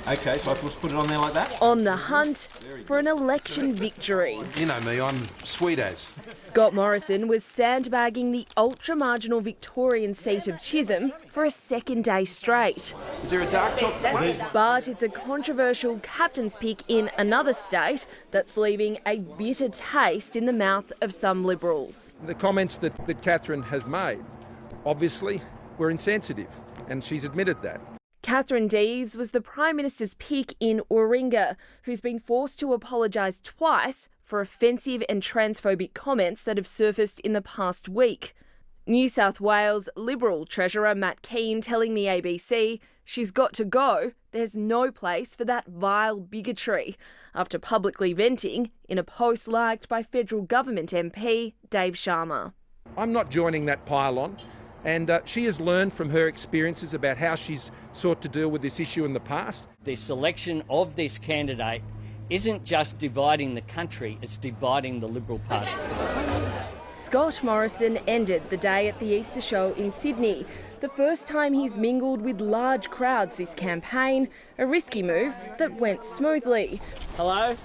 Okay, so I just put it on there like that? On the hunt for an election victory. You know me, I'm sweet as. Scott Morrison was sandbagging the ultra-marginal Victorian seat of Chisholm for a second day straight. Is there a dark chocolate? But it's a controversial captain's pick in another state that's leaving a bitter taste in the mouth of some Liberals. The comments that Catherine has made, obviously, were insensitive, and she's admitted that. Catherine Deves was the Prime Minister's pick in Warringah, who's been forced to apologise twice for offensive and transphobic comments that have surfaced in the past week. New South Wales Liberal Treasurer Matt Keane telling the ABC she's got to go, there's no place for that vile bigotry, after publicly venting in a post liked by federal government MP Dave Sharma. I'm not joining that pile-on, and she has learned from her experiences about how she's sought to deal with this issue in the past. The selection of this candidate isn't just dividing the country, it's dividing the Liberal Party. Scott Morrison ended the day at the Easter show in Sydney, the first time he's mingled with large crowds this campaign, a risky move that went smoothly. Hello?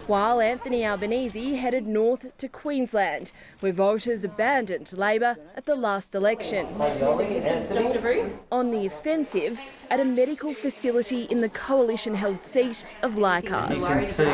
While Anthony Albanese headed north to Queensland, where voters abandoned Labor at the last election. On the offensive at a medical facility in the coalition-held seat of Leichhardt. You can see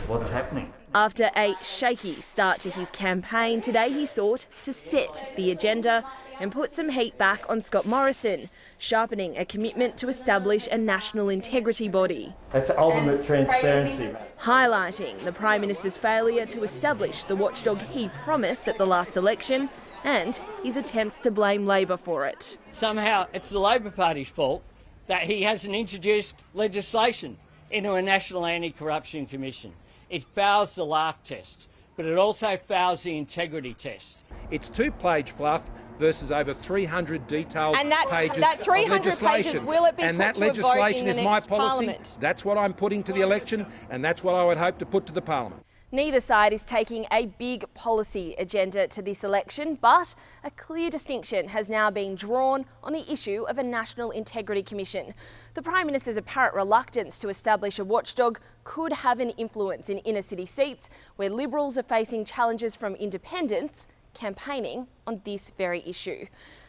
what's happening. After a shaky start to his campaign, today he sought to set the agenda and put some heat back on Scott Morrison, sharpening a commitment to establish a national integrity body. That's ultimate transparency. Highlighting the Prime Minister's failure to establish the watchdog he promised at the last election and his attempts to blame Labor for it. Somehow it's the Labor Party's fault that he hasn't introduced legislation into a National Anti-Corruption Commission. It fails the laugh test, but it also fails the integrity test. It's two-page fluff versus over 300 detailed pages that 300 of legislation. pages, will it be and put that to a vote legislation in the is my next policy. Parliament? That's what I'm putting to the election, and that's what I would hope to put to the Parliament. Neither side is taking a big policy agenda to this election, but a clear distinction has now been drawn on the issue of a National Integrity Commission. The Prime Minister's apparent reluctance to establish a watchdog could have an influence in inner city seats where Liberals are facing challenges from independents campaigning on this very issue.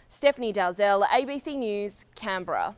Stephanie Dalzell, ABC News, Canberra.